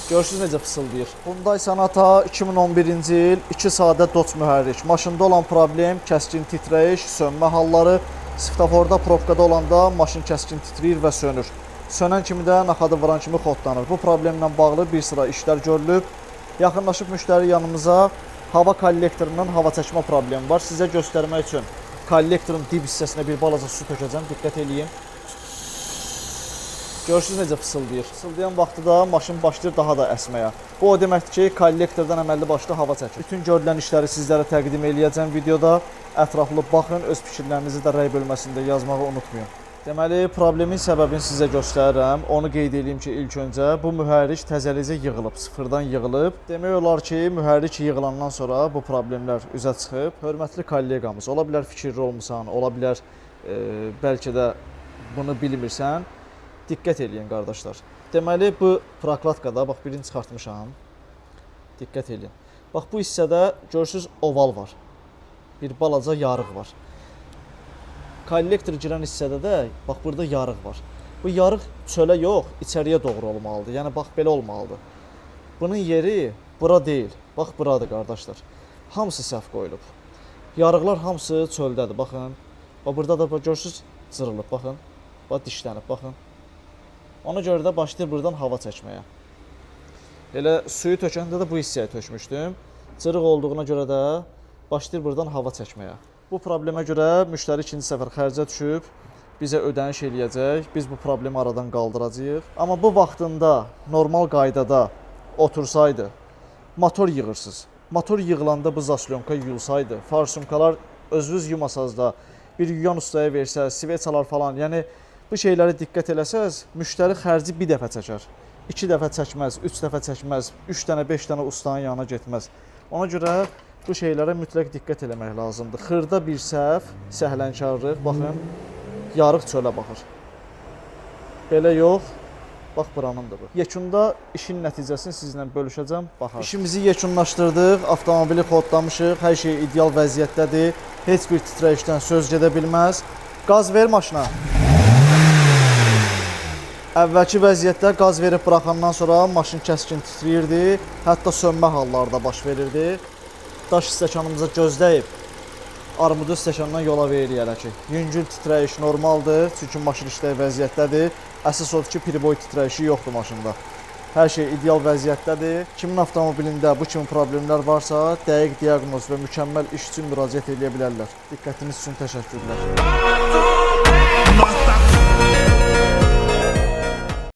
Görürsünüz necə fısıldayır. Hyundai Sonata 2011-ci il 2 sadə Dodge mühərrik. Maşında olan problem kəskin titrəyiş, sönmə halları. Svetoforda, probkada olanda maşın kəskin titrəyir və sönür. Sönən kimi də naxadı vuran kimi xodlanır. Bu problemlə bağlı bir sıra işlər görülüb. Yaxınlaşıb müştəri yanımıza hava kollektorundan hava çəkmə problemi var. Sizə göstərmək üçün kollektorun dib hissəsinə bir balaca su tökəcəm. Diqqət eləyin. Görürsünüz necə fısıldayır. Fısıldayan vaxtı da maşın başlayır daha da əsməyə. Bu o deməkdir ki, kollektordan əməlli başlı hava çəkir. Bütün görülən işləri sizlərə təqdim eləyəcəm videoda. Ətraflı baxın, öz fikirlərinizi də rəy bölməsində yazmağı unutmayın. Deməli, problemin səbəbini sizə göstərirəm. Onu qeyd edeyim ki, ilk öncə bu mühərrik təzəlicə yığılıb, sıfırdan yığılıb. Demək olar ki, mühərrik yığılandan sonra bu problemlər üzə çıxıb. Hörmətli kolleqamız, ola bilər fikirli olmusan, ola bilər bəlkə də bunu bilmirsən. Diqqət eləyin qardaşlar. Deməli, bu prokladkada, bax birini çıxartmışam. Diqqət eləyin. Bax bu hissədə görürsünüz oval var. Bir balaca yarıq var. Kollektor girən hissədə də bax burada yarıq var. Bu yarıq çölə yox, içəriyə doğru olmalıdır. Yəni bax belə olmalıdır. Bunun yeri bura deyil. Bax buradır qardaşlar. Hamısı səhv qoyulub. Yarıqlar hamısı çöldədir. Baxın. Bax burada da görürsünüz cırılıb. Baxın. Bax dişlənib. Baxın. Ona görə də başlayır buradan hava çəkməyə. Elə suyu tökəndə də bu hissəyə tökmüşdüm. Cırıq olduğuna görə də başlayır buradan hava çəkməyə. Bu problemə görə müştəri ikinci səfər xərcə düşüb, bizə ödəniş eləyəcək, biz bu problemi aradan qaldıracağıq. Amma bu vaxtında normal qaydada otursaydı, motor yığırsınız. Motor yığılanda bu zaslonka yuyulsaydı, farsumkalar özünüz yumasaz da, bir yuyan ustaya versəz, sveçalar falan, yəni bu şeyləri diqqət eləsəz, müştəri xərci bir dəfə çəkər. 2 dəfə çəkməz, 3 dəfə çəkməz, 3 dənə, 5 dənə ustanın yanına getməz. Ona görə bu şeylərə mütləq diqqət eləmək lazımdır. Xırda bir səhv, səhlənkarlıq, baxın, yarıq çölə baxır. Belə yox, bax buranındır bu. Yekunda işin nəticəsini sizinlə bölüşəcəm, baxar. İşimizi yekunlaşdırdıq, avtomobili kodlamışıq, hər şey ideal vəziyyətdədir. Heç bir titrəyişdən söz gedə bilməz. Qaz ver maşına. Əvvəlki vəziyyətdə qaz verib buraxandan sonra maşın kəskin titrəyirdi, hətta sönmə halları da baş verirdi. Daş stəkanımıza gözləyib, armudu stəkandan yola veririk hələ ki. Yüngül titrəyiş normaldır, çünki maşın işləyə vəziyyətdədir. Əsas odur ki, priboy titrəyişi yoxdur maşında. Hər şey ideal vəziyyətdədir. Kimin avtomobilində bu kimi problemlər varsa, dəqiq diaqnoz və mükəmməl iş üçün müraciət edə bilərlər. Diqqətiniz üçün təşəkkürlər.